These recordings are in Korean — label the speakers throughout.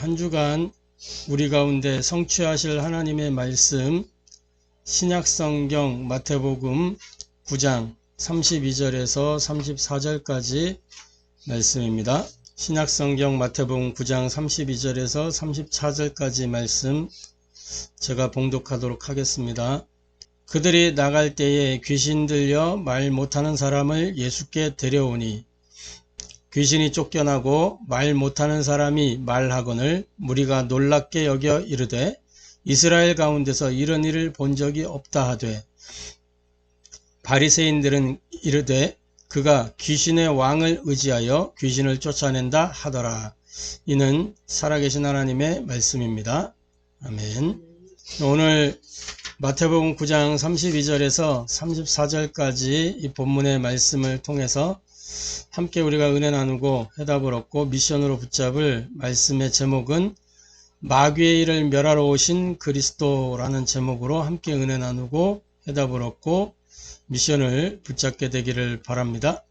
Speaker 1: 한 주간 우리 가운데 성취하실 하나님의 말씀 신약성경 마태복음 9장 32절에서 34절까지 말씀입니다. 신약성경 마태복음 9장 32절에서 34절까지 말씀 제가 봉독하도록 하겠습니다. 그들이 나갈 때에 귀신 들려 말 못하는 사람을 예수께 데려오니 귀신이 쫓겨나고 말 못하는 사람이 말하거늘 무리가 놀랍게 여겨 이르되 이스라엘 가운데서 이런 일을 본 적이 없다 하되 바리새인들은 이르되 그가 귀신의 왕을 의지하여 귀신을 쫓아낸다 하더라. 이는 살아계신 하나님의 말씀입니다. 아멘. 오늘 마태복음 9장 32절에서 34절까지 이 본문의 말씀을 통해서 함께 우리가 은혜 나누고 해답을 얻고 미션으로 붙잡을 말씀의 제목은 마귀의 일을 멸하러 오신 그리스도라는 제목으로 함께 은혜 나누고 해답을 얻고 미션을 붙잡게 되기를 바랍니다.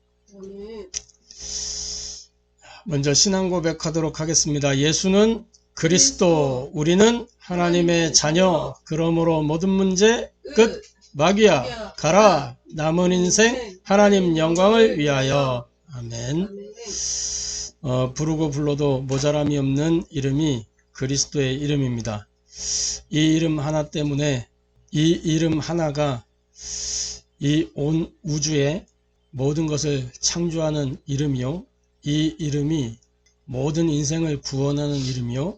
Speaker 1: 먼저 신앙 고백하도록 하겠습니다. 예수는 그리스도, 우리는 하나님의 자녀, 그러므로 모든 문제 끝. 마귀야 가라. 남은 인생 하나님 영광을 위하여. 아멘. 부르고 불러도 모자람이 없는 이름이 그리스도의 이름입니다. 이 이름 하나 때문에, 이 이름 하나가 이 온 우주의 모든 것을 창조하는 이름이요, 이 이름이 모든 인생을 구원하는 이름이요,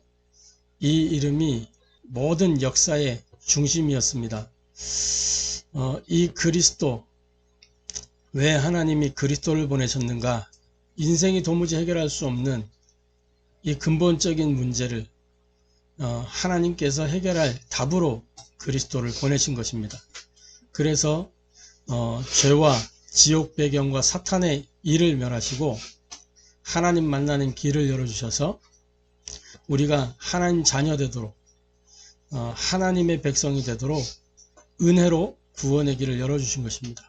Speaker 1: 이 이름이 모든 역사의 중심이었습니다. 이 그리스도, 왜 하나님이 그리스도를 보내셨는가? 인생이 도무지 해결할 수 없는 이 근본적인 문제를 하나님께서 해결할 답으로 그리스도를 보내신 것입니다. 그래서 죄와 지옥 배경과 사탄의 일을 멸하시고 하나님 만나는 길을 열어주셔서 우리가 하나님 자녀 되도록 하나님의 백성이 되도록 은혜로 구원의 길을 열어주신 것입니다.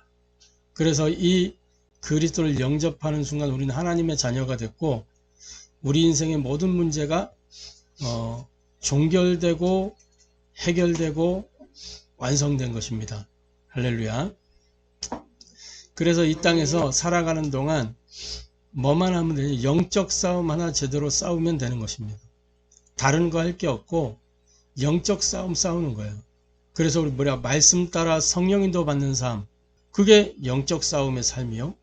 Speaker 1: 그래서 이 그리스도를 영접하는 순간 우리는 하나님의 자녀가 됐고 우리 인생의 모든 문제가 종결되고 해결되고 완성된 것입니다. 할렐루야. 그래서 이 땅에서 살아가는 동안 뭐만 하면 되냐? 영적 싸움 하나 제대로 싸우면 되는 것입니다. 다른 거 할 게 없고 영적 싸움 싸우는 거예요. 그래서 우리 말씀 따라 성령 인도 받는 삶, 그게 영적 싸움의 삶이요.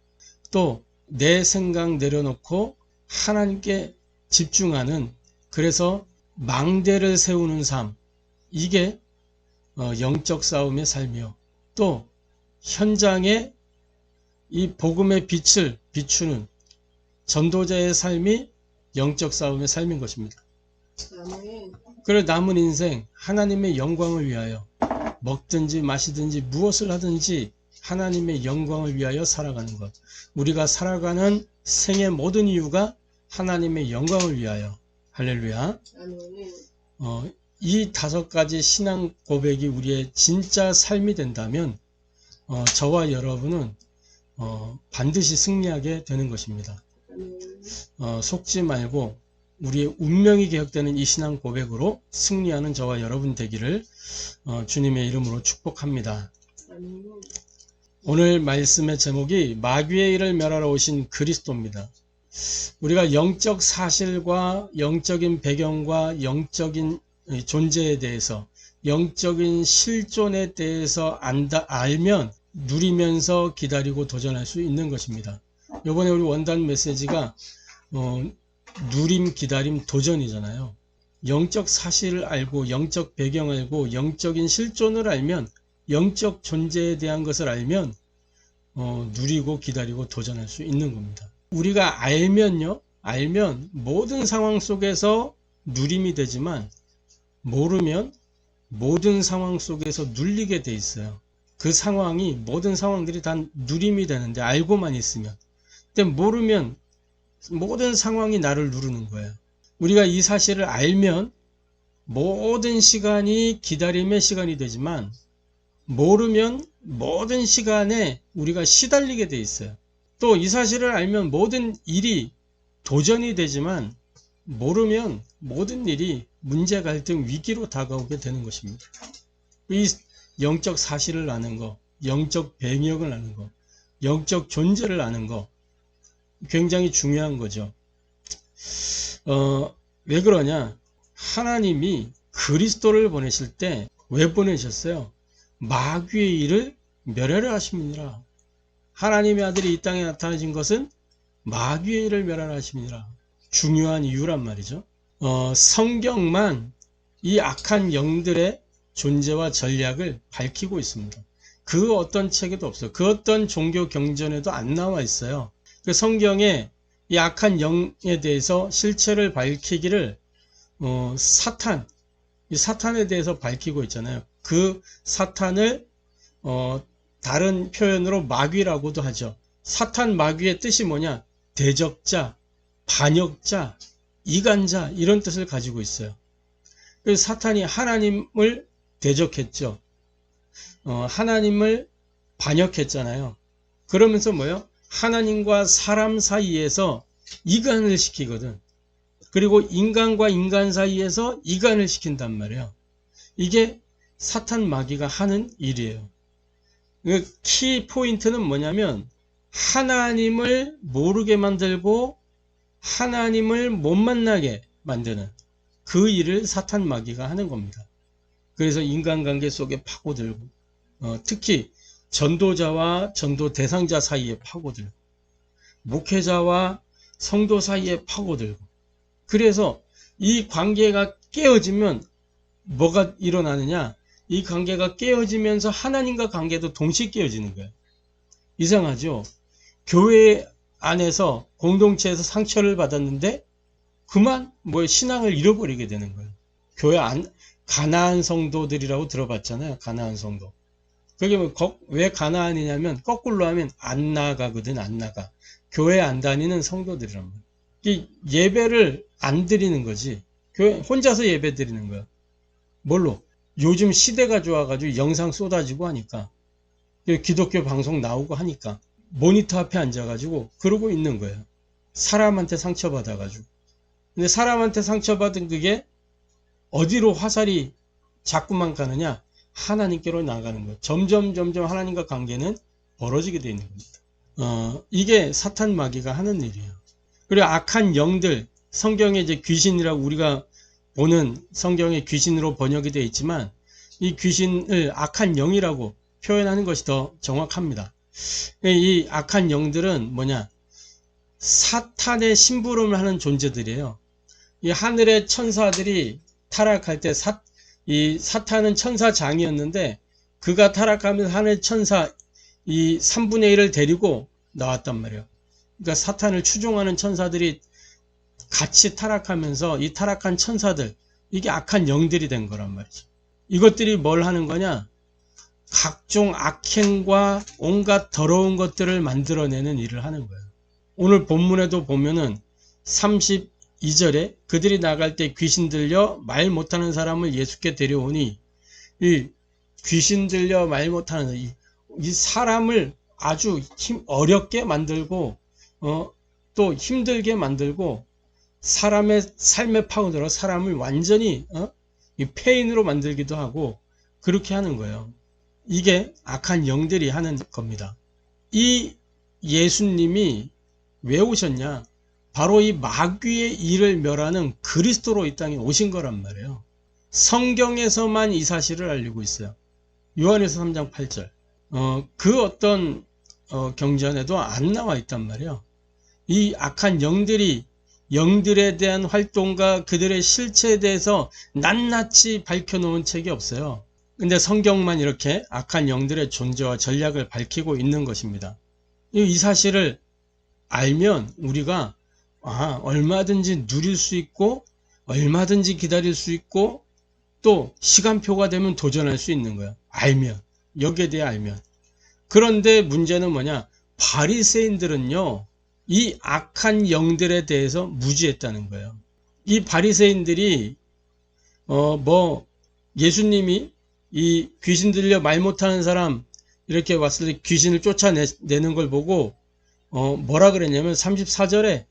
Speaker 1: 또 내 생각 내려놓고 하나님께 집중하는, 그래서 망대를 세우는 삶, 이게 영적 싸움의 삶이요. 또 현장에 이 복음의 빛을 비추는 전도자의 삶이 영적 싸움의 삶인 것입니다. 그래 남은 인생 하나님의 영광을 위하여 먹든지 마시든지 무엇을 하든지 하나님의 영광을 위하여 살아가는 것. 우리가 살아가는 생의 모든 이유가 하나님의 영광을 위하여. 할렐루야. 이 5가지 신앙 고백이 우리의 진짜 삶이 된다면 저와 여러분은 반드시 승리하게 되는 것입니다. 속지 말고 우리의 운명이 개혁되는 이 신앙 고백으로 승리하는 저와 여러분 되기를 주님의 이름으로 축복합니다. 오늘 말씀의 제목이 마귀의 일을 멸하러 오신 그리스도입니다. 우리가 영적 사실과 영적인 배경과 영적인 존재에 대해서, 영적인 실존에 대해서 알면 누리면서 기다리고 도전할 수 있는 것입니다. 이번에 우리 원단 메시지가 누림, 기다림, 도전이잖아요. 영적 사실을 알고 영적 배경을 알고 영적인 실존을 알면, 영적 존재에 대한 것을 알면 누리고 기다리고 도전할 수 있는 겁니다. 우리가 알면 모든 상황 속에서 누림이 되지만 모르면 모든 상황 속에서 눌리게 돼 있어요. 그 상황이, 모든 상황들이 다 누림이 되는데 알고만 있으면. 근데 모르면 모든 상황이 나를 누르는 거예요. 우리가 이 사실을 알면 모든 시간이 기다림의 시간이 되지만 모르면 모든 시간에 우리가 시달리게 돼 있어요. 또 이 사실을 알면 모든 일이 도전이 되지만 모르면 모든 일이 문제, 갈등, 위기로 다가오게 되는 것입니다. 이 영적 사실을 아는 거, 영적 배경을 아는 거, 영적 존재를 아는 거 굉장히 중요한 거죠. 왜 그러냐? 하나님이 그리스도를 보내실 때 왜 보내셨어요? 마귀의 일을 멸하려 하심이니라. 하나님의 아들이 이 땅에 나타나신 것은 마귀의 일을 멸하려 하심이니라. 중요한 이유란 말이죠. 성경만 이 악한 영들의 존재와 전략을 밝히고 있습니다. 그 어떤 책에도 없어요. 그 어떤 종교 경전에도 안 나와 있어요. 그 성경에 이 악한 영에 대해서 실체를 밝히기를 이 사탄에 대해서 밝히고 있잖아요. 그 사탄을 다른 표현으로 마귀라고도 하죠. 사탄 마귀의 뜻이 뭐냐? 대적자, 반역자, 이간자 이런 뜻을 가지고 있어요. 그래서 사탄이 하나님을 대적했죠. 하나님을 반역했잖아요. 그러면서 뭐요? 하나님과 사람 사이에서 이간을 시키거든. 그리고 인간과 인간 사이에서 이간을 시킨단 말이에요. 이게 사탄 마귀가 하는 일이에요. 키 포인트는 뭐냐면 하나님을 모르게 만들고 하나님을 못 만나게 만드는 그 일을 사탄 마귀가 하는 겁니다. 그래서 인간관계 속에 파고들고 특히 전도자와 전도 대상자 사이에 파고들고 목회자와 성도 사이에 파고들고 그래서 이 관계가 깨어지면 뭐가 일어나느냐? 이 관계가 깨어지면서 하나님과 관계도 동시에 깨어지는 거예요. 이상하죠? 교회 안에서 공동체에서 상처를 받았는데 그만 신앙을 잃어버리게 되는 거예요. 교회 안 가나안 성도들이라고 들어봤잖아요. 가나안 성도. 그게 왜 가나안이냐면 거꾸로 하면 안 나가거든. 안 나가. 교회 안 다니는 성도들이란 말이에요. 이 예배를 안 드리는 거지. 교회 혼자서 예배 드리는 거야. 뭘로? 요즘 시대가 좋아가지고 영상 쏟아지고 하니까 기독교 방송 나오고 하니까 모니터 앞에 앉아가지고 그러고 있는 거예요. 사람한테 상처받아가지고. 근데 사람한테 상처받은 그게 어디로 화살이 자꾸만 가느냐? 하나님께로 나가는 거예요. 점점 하나님과 관계는 벌어지게 되어 있는 겁니다. 이게 사탄 마귀가 하는 일이에요. 그리고 악한 영들, 성경에 이제 귀신이라고 우리가 보는 성경에 귀신으로 번역이 되어 있지만 이 귀신을 악한 영이라고 표현하는 것이 더 정확합니다. 이 악한 영들은 뭐냐? 사탄의 심부름을 하는 존재들이에요. 이 하늘의 천사들이 타락할 때 이 사탄은 천사장이었는데 그가 타락하면서 하늘 천사 이 3분의 1을 데리고 나왔단 말이에요. 그러니까 사탄을 추종하는 천사들이 같이 타락하면서 이 타락한 천사들, 이게 악한 영들이 된 거란 말이죠. 이것들이 뭘 하는 거냐? 각종 악행과 온갖 더러운 것들을 만들어내는 일을 하는 거예요. 오늘 본문에도 보면은 32절에 그들이 나갈 때 귀신 들려 말 못하는 사람을 예수께 데려오니 이 귀신 들려 말 못하는 이 사람을 아주 어렵게 만들고 또 힘들게 만들고 사람의 삶에 파고들어 사람을 완전히 이 폐인으로 만들기도 하고 그렇게 하는 거예요. 이게 악한 영들이 하는 겁니다. 이 예수님이 왜 오셨냐? 바로 이 마귀의 일을 멸하는 그리스도로 이 땅에 오신 거란 말이에요. 성경에서만 이 사실을 알리고 있어요. 요한에서 3장 8절. 그 어떤 경전에도 안 나와 있단 말이에요. 이 악한 영들에 대한 활동과 그들의 실체에 대해서 낱낱이 밝혀놓은 책이 없어요. 근데 성경만 이렇게 악한 영들의 존재와 전략을 밝히고 있는 것입니다. 이 사실을 알면 우리가 얼마든지 누릴 수 있고 얼마든지 기다릴 수 있고 또 시간표가 되면 도전할 수 있는 거야. 알면. 여기에 대해 알면. 그런데 문제는 뭐냐? 바리새인들은요. 이 악한 영들에 대해서 무지했다는 거예요. 이 바리새인들이 예수님이 이 귀신 들려 말 못하는 사람 이렇게 왔을 때 귀신을 쫓아내는 걸 보고 뭐라 그랬냐면 34절에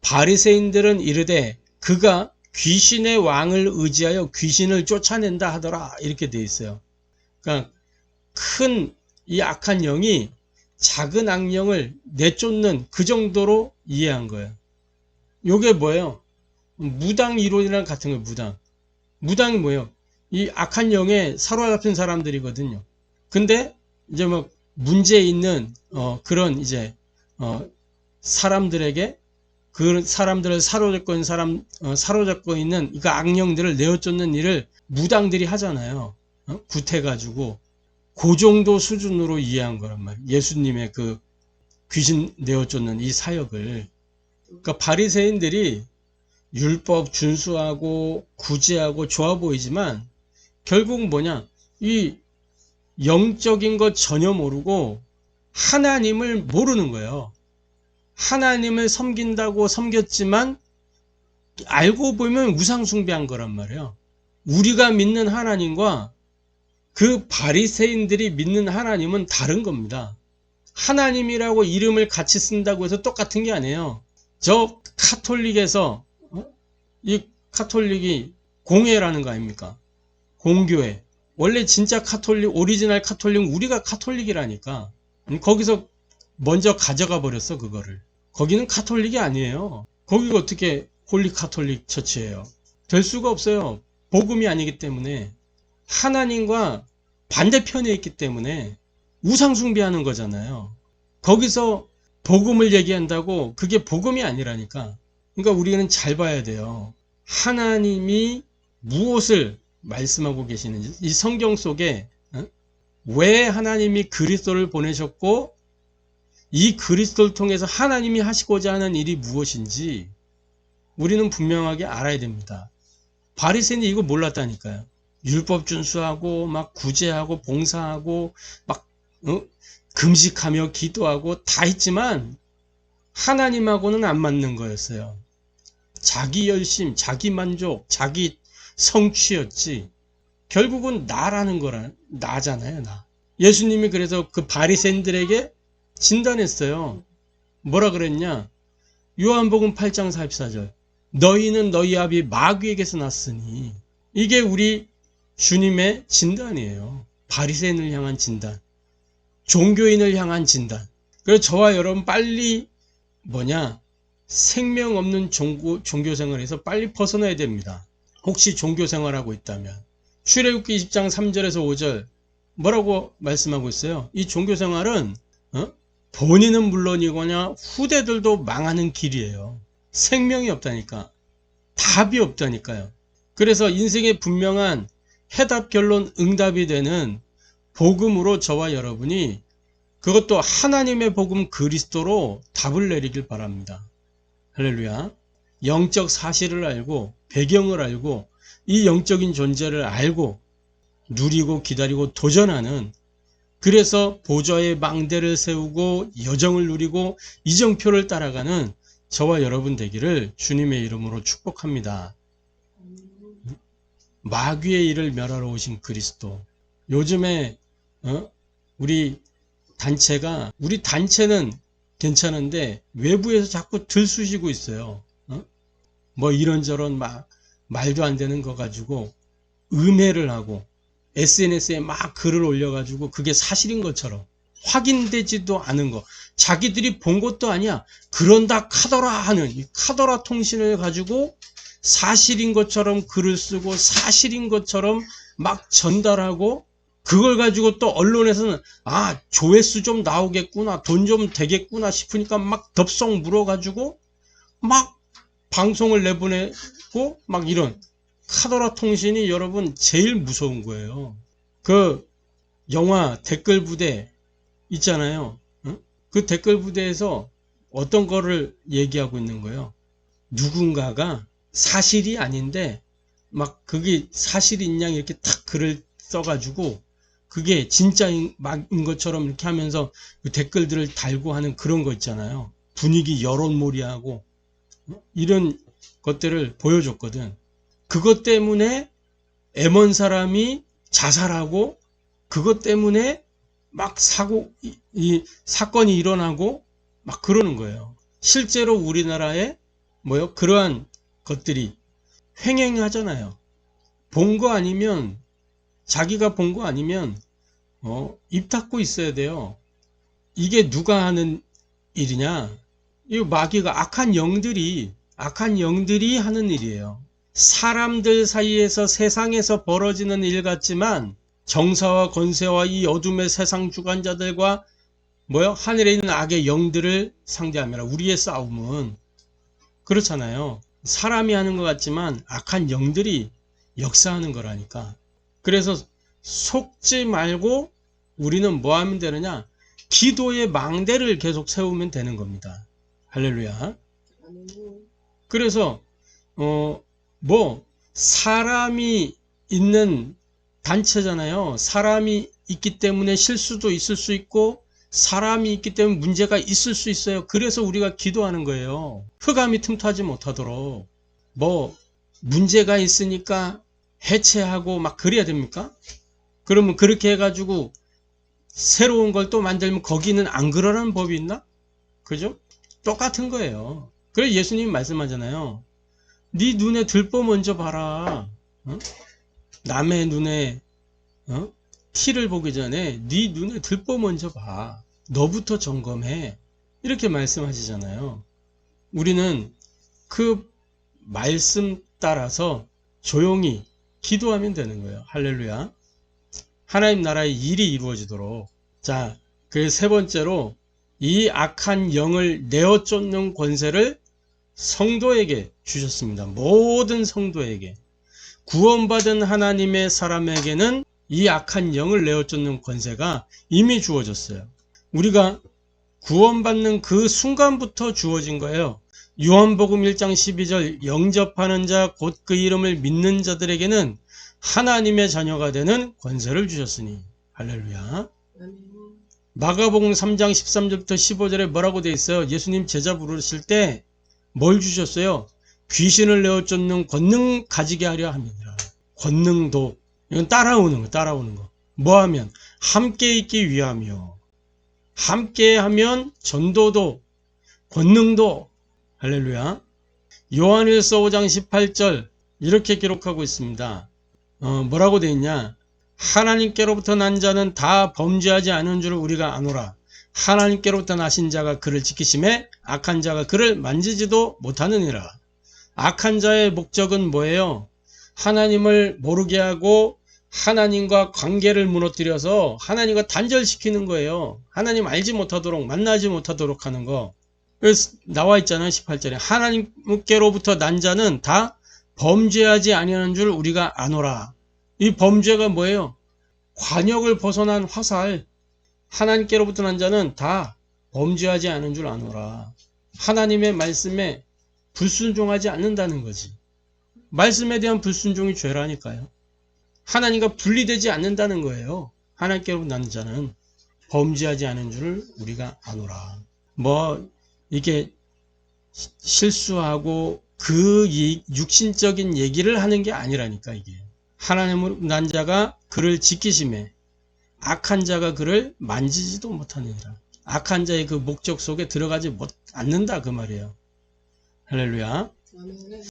Speaker 1: 바리새인들은 이르되 그가 귀신의 왕을 의지하여 귀신을 쫓아낸다 하더라. 이렇게 돼 있어요. 그러니까 큰 이 악한 영이 작은 악령을 내쫓는 그 정도로 이해한 거예요. 요게 뭐예요? 무당 이론이랑 같은 거예요. 무당이 뭐예요? 이 악한 영에 사로잡힌 사람들이거든요. 근데 이제 뭐 문제 있는 그런 이제 사람들에게 그 사람들을 사로잡고 있는 그 악령들을 내어쫓는 일을 무당들이 하잖아요. 굿해가지고 그 정도 수준으로 이해한 거란 말이에요. 예수님의 그 귀신 내어쫓는 이 사역을. 그러니까 바리새인들이 율법 준수하고 구제하고 좋아 보이지만 결국 뭐냐, 이 영적인 것 전혀 모르고 하나님을 모르는 거예요. 하나님을 섬긴다고 섬겼지만 알고 보면 우상 숭배한 거란 말이에요. 우리가 믿는 하나님과 그 바리새인들이 믿는 하나님은 다른 겁니다. 하나님이라고 이름을 같이 쓴다고 해서 똑같은 게 아니에요. 저 카톨릭에서 이 카톨릭이 공회라는 거 아닙니까? 공교회. 원래 진짜 카톨릭, 오리지널 카톨릭은 우리가 카톨릭이라니까. 거기서 먼저 가져가 버렸어, 그거를. 거기는 카톨릭이 아니에요. 거기가 어떻게 홀리 카톨릭 처치예요? 될 수가 없어요. 복음이 아니기 때문에. 하나님과 반대편에 있기 때문에 우상 숭배하는 거잖아요. 거기서 복음을 얘기한다고 그게 복음이 아니라니까. 그러니까 우리는 잘 봐야 돼요. 하나님이 무엇을 말씀하고 계시는지, 이 성경 속에 왜 하나님이 그리스도를 보내셨고 이 그리스도를 통해서 하나님이 하시고자 하는 일이 무엇인지 우리는 분명하게 알아야 됩니다. 바리새인이 이거 몰랐다니까요. 율법 준수하고 막 구제하고 봉사하고 막 금식하며 기도하고 다 했지만 하나님하고는 안 맞는 거였어요. 자기 열심, 자기 만족, 자기 성취였지. 결국은 나라는 거라, 나잖아요, 나. 예수님이 그래서 그 바리새인들에게 진단했어요. 뭐라 그랬냐? 요한복음 8장 44절. 너희는 너희 아비 마귀에게서 났으니. 이게 우리 주님의 진단이에요. 바리새인을 향한 진단. 종교인을 향한 진단. 그래서 저와 여러분 빨리 생명 없는 종교생활에서 빨리 벗어나야 됩니다. 혹시 종교생활하고 있다면. 출애굽기 20장 3절에서 5절 뭐라고 말씀하고 있어요? 이 종교생활은 본인은 물론이거나 후대들도 망하는 길이에요. 생명이 없다니까. 답이 없다니까요. 그래서 인생의 분명한 해답, 결론, 응답이 되는 복음으로 저와 여러분이, 그것도 하나님의 복음 그리스도로 답을 내리길 바랍니다. 할렐루야. 영적 사실을 알고 배경을 알고 이 영적인 존재를 알고 누리고 기다리고 도전하는, 그래서 보좌의 망대를 세우고 여정을 누리고 이정표를 따라가는 저와 여러분 되기를 주님의 이름으로 축복합니다. 마귀의 일을 멸하러 오신 그리스도. 요즘에 우리 단체는 괜찮은데 외부에서 자꾸 들쑤시고 있어요. 뭐 이런저런 막 말도 안 되는 거 가지고 음해를 하고 SNS에 막 글을 올려가지고 그게 사실인 것처럼, 확인되지도 않은 거, 자기들이 본 것도 아니야, 그런다 카더라 하는 이 카더라 통신을 가지고 사실인 것처럼 글을 쓰고 사실인 것처럼 막 전달하고, 그걸 가지고 또 언론에서는 조회수 좀 나오겠구나, 돈 좀 되겠구나 싶으니까 막 덥석 물어가지고 막 방송을 내보내고, 막 이런 카더라 통신이 여러분 제일 무서운 거예요. 그 영화 댓글 부대 있잖아요. 그 댓글 부대에서 어떤 거를 얘기하고 있는 거예요. 누군가가 사실이 아닌데 막 그게 사실인 양 이렇게 탁 글을 써가지고 그게 진짜인 것처럼 이렇게 하면서 그 댓글들을 달고 하는 그런 거 있잖아요. 분위기 여론몰이하고 이런 것들을 보여줬거든. 그것 때문에 M1 사람이 자살하고, 그것 때문에 막 사건이 일어나고 막 그러는 거예요. 실제로 우리나라에 그러한 것들이 횡행하잖아요. 본 거 아니면, 자기가 본 거 아니면 입 닫고 있어야 돼요. 이게 누가 하는 일이냐? 이 마귀가 악한 영들이 하는 일이에요. 사람들 사이에서 세상에서 벌어지는 일 같지만 정사와 권세와 이 어둠의 세상 주관자들과 하늘에 있는 악의 영들을 상대하며 우리의 싸움은 그렇잖아요. 사람이 하는 것 같지만 악한 영들이 역사하는 거라니까. 그래서 속지 말고 우리는 뭐 하면 되느냐? 기도의 망대를 계속 세우면 되는 겁니다. 할렐루야. 그래서 사람이 있는 단체잖아요. 사람이 있기 때문에 실수도 있을 수 있고 사람이 있기 때문에 문제가 있을 수 있어요. 그래서 우리가 기도하는 거예요. 흑암이 틈타지 못하도록. 문제가 있으니까 해체하고 막 그래야 됩니까? 그러면 그렇게 해가지고 새로운 걸 또 만들면 거기는 안 그러라는 법이 있나? 그죠? 똑같은 거예요. 그래서 예수님이 말씀하잖아요. 네 눈에 들보 먼저 봐라. 남의 눈에 티를 보기 전에 네 눈에 들보 먼저 봐. 너부터 점검해. 이렇게 말씀하시잖아요. 우리는 그 말씀 따라서 조용히 기도하면 되는 거예요. 할렐루야. 하나님 나라의 일이 이루어지도록. 자, 그래서 세 번째로 이 악한 영을 내어 쫓는 권세를 성도에게 주셨습니다. 모든 성도에게. 구원받은 하나님의 사람에게는 이 악한 영을 내어 쫓는 권세가 이미 주어졌어요. 우리가 구원받는 그 순간부터 주어진 거예요. 요한복음 1장 12절 영접하는 자 곧 그 이름을 믿는 자들에게는 하나님의 자녀가 되는 권세를 주셨으니. 할렐루야. 마가복음 3장 13절부터 15절에 뭐라고 되어 있어요? 예수님 제자 부르실 때 뭘 주셨어요? 귀신을 내어 쫓는 권능 가지게 하려 함이니라. 권능도. 이건 따라오는 거. 뭐하면? 함께 있기 위함이요. 함께 하면 전도도, 권능도. 할렐루야. 요한일서 5장 18절 이렇게 기록하고 있습니다. 뭐라고 되어 있냐? 하나님께로부터 난 자는 다 범죄하지 않은 줄 우리가 아노라. 하나님께로부터 나신 자가 그를 지키심에 악한 자가 그를 만지지도 못하느니라. 악한 자의 목적은 뭐예요? 하나님을 모르게 하고 하나님과 관계를 무너뜨려서 하나님과 단절시키는 거예요. 하나님 알지 못하도록, 만나지 못하도록 하는 거. 그래서 나와 있잖아요. 18절에 하나님께로부터 난 자는 다 범죄하지 아니하는 줄 우리가 아노라. 이 범죄가 뭐예요? 관역을 벗어난 화살. 하나님께로부터 난 자는 다 범죄하지 않은 줄 아노라. 하나님의 말씀에 불순종하지 않는다는 거지. 말씀에 대한 불순종이 죄라니까요. 하나님과 분리되지 않는다는 거예요. 하나님께로부터 난 자는 범죄하지 않은 줄 우리가 아노라. 이게 실수하고 그 육신적인 얘기를 하는 게 아니라니까 이게. 하나님으로 난 자가 그를 지키심에 악한 자가 그를 만지지도 못하느니라. 악한 자의 그 목적 속에 들어가지 않는다 그 말이에요. 할렐루야.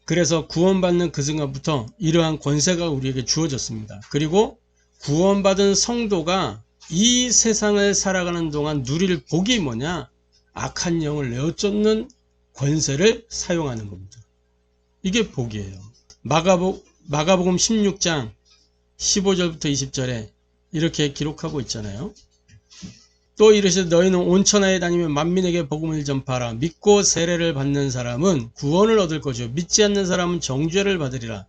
Speaker 1: 그래서 구원받는 그 순간부터 이러한 권세가 우리에게 주어졌습니다. 그리고 구원받은 성도가 이 세상을 살아가는 동안 누릴 복이 뭐냐? 악한 영을 내어쫓는 권세를 사용하는 겁니다. 이게 복이에요. 마가복음 16장 15절부터 20절에 이렇게 기록하고 있잖아요. 또 이르시되 너희는 온 천하에 다니며 만민에게 복음을 전파하라. 믿고 세례를 받는 사람은 구원을 얻을 것이요 믿지 않는 사람은 정죄를 받으리라.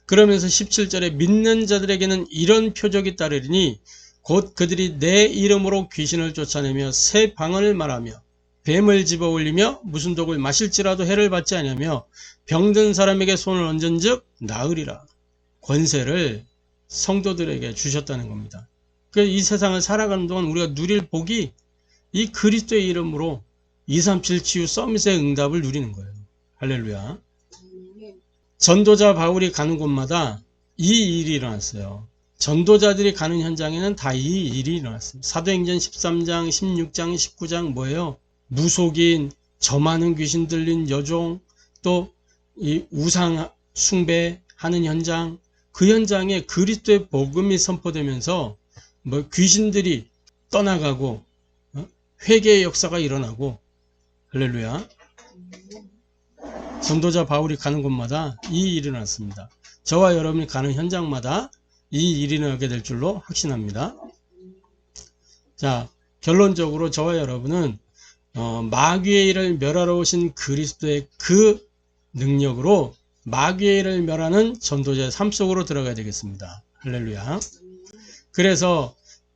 Speaker 1: 그러면서 17절에 믿는 자들에게는 이런 표적이 따르리니 곧 그들이 내 이름으로 귀신을 쫓아내며 새 방언을 말하며 뱀을 집어 올리며 무슨 독을 마실지라도 해를 받지 아니하며 병든 사람에게 손을 얹은즉 나으리라. 권세를 성도들에게 주셨다는 겁니다. 그래서 이 세상을 살아가는 동안 우리가 누릴 복이 이 그리스도의 이름으로 237 치유 서밋의 응답을 누리는 거예요. 할렐루야. 전도자 바울이 가는 곳마다 이 일이 일어났어요. 전도자들이 가는 현장에는 다 이 일이 일어났어요. 사도행전 13장, 16장, 19장 뭐예요? 무속인, 저 많은 귀신 들린 여종, 또 이 우상 숭배하는 현장, 그 현장에 그리스도의 복음이 선포되면서 뭐 귀신들이 떠나가고 회개의 역사가 일어나고, 할렐루야. 전도자 바울이 가는 곳마다 이 일이 일어났습니다. 저와 여러분이 가는 현장마다 이 일이 일어나게 될 줄로 확신합니다. 자, 결론적으로 저와 여러분은 마귀의 일을 멸하러 오신 그리스도의 그 능력으로 마귀의 일을 멸하는 전도자의 삶 속으로 들어가야 되겠습니다. 할렐루야. 그래서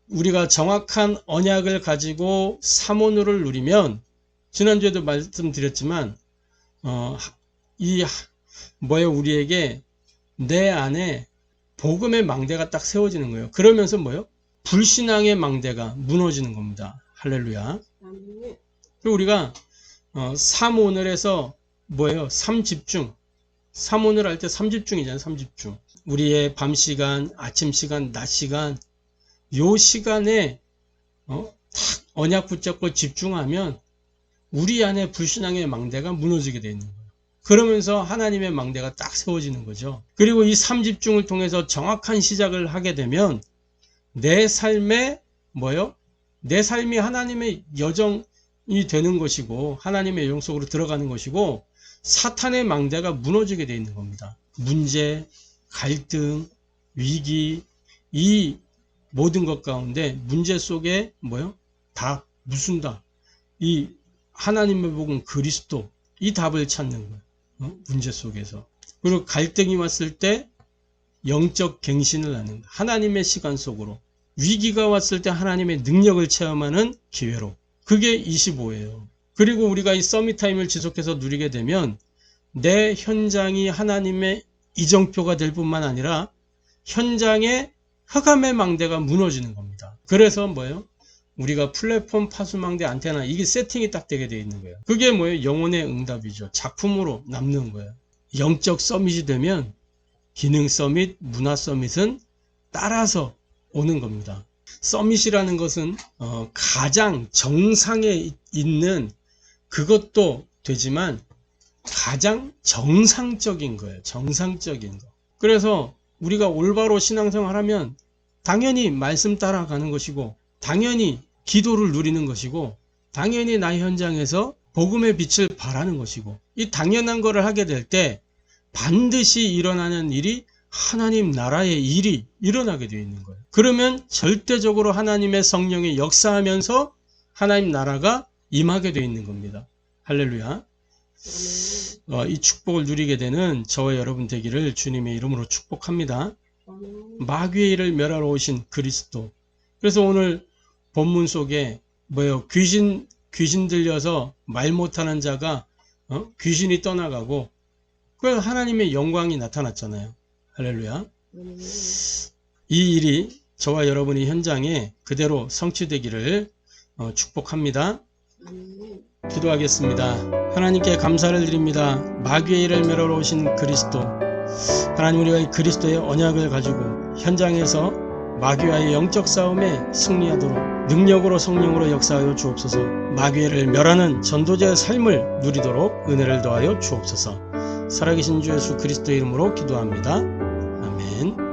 Speaker 1: 우리가 정확한 언약을 가지고 사모누를 누리면, 지난주에도 말씀드렸지만 우리에게 내 안에 복음의 망대가 딱 세워지는 거예요. 그러면서 불신앙의 망대가 무너지는 겁니다. 할렐루야. 그리고 우리가 삼오늘에서 삼집중. 삼오늘 할 때 삼집중이잖아요. 삼집중. 우리의 밤 시간, 아침 시간, 낮 시간, 요 시간에 딱 언약 붙잡고 집중하면 우리 안에 불신앙의 망대가 무너지게 되어 있는 거예요. 그러면서 하나님의 망대가 딱 세워지는 거죠. 그리고 이 삼집중을 통해서 정확한 시작을 하게 되면 내 삶에 내 삶이 하나님의 여정이 되는 것이고, 하나님의 여정 속으로 들어가는 것이고, 사탄의 망대가 무너지게 되어 있는 겁니다. 문제, 갈등, 위기, 이 모든 것 가운데 문제 속에 다 무슨다. 이 하나님의 복음 그리스도, 이 답을 찾는 거예요. 문제 속에서. 그리고 갈등이 왔을 때 영적 갱신을 하는 거예요. 하나님의 시간 속으로. 위기가 왔을 때 하나님의 능력을 체험하는 기회로. 그게 25예요. 그리고 우리가 이 서밋타임을 지속해서 누리게 되면 내 현장이 하나님의 이정표가 될 뿐만 아니라 현장에 흑암의 망대가 무너지는 겁니다. 그래서 우리가 플랫폼, 파수망대, 안테나, 이게 세팅이 딱 되게 되어 있는 거예요. 그게 영혼의 응답이죠. 작품으로 남는 거예요. 영적 서밋이 되면 기능 서밋, 문화 서밋은 따라서 오는 겁니다. 서밋이라는 것은 가장 정상에 있는 그것도 되지만 가장 정상적인 거예요. 정상적인 거. 그래서 우리가 올바로 신앙생활하면 당연히 말씀 따라가는 것이고, 당연히 기도를 누리는 것이고, 당연히 나의 현장에서 복음의 빛을 발하는 것이고, 이 당연한 거를 하게 될 때 반드시 일어나는 일이 하나님 나라의 일이 일어나게 되어 있는 거예요. 그러면 절대적으로 하나님의 성령이 역사하면서 하나님 나라가 임하게 되어 있는 겁니다. 할렐루야. 이 축복을 누리게 되는 저와 여러분 되기를 주님의 이름으로 축복합니다. 마귀의 일을 멸하러 오신 그리스도. 그래서 오늘 본문 속에 귀신 들려서 말 못하는 자가 귀신이 떠나가고, 그 하나님의 영광이 나타났잖아요. 할렐루야. 이 일이 저와 여러분의 현장에 그대로 성취되기를 축복합니다. 기도하겠습니다. 하나님께 감사를 드립니다. 마귀의 일을 멸하러 오신 그리스도, 하나님, 우리가 이 그리스도의 언약을 가지고 현장에서 마귀와의 영적 싸움에 승리하도록 능력으로 성령으로 역사하여 주옵소서. 마귀의 일을 멸하는 전도자의 삶을 누리도록 은혜를 더하여 주옵소서. 살아계신 주 예수 그리스도의 이름으로 기도합니다. 아멘.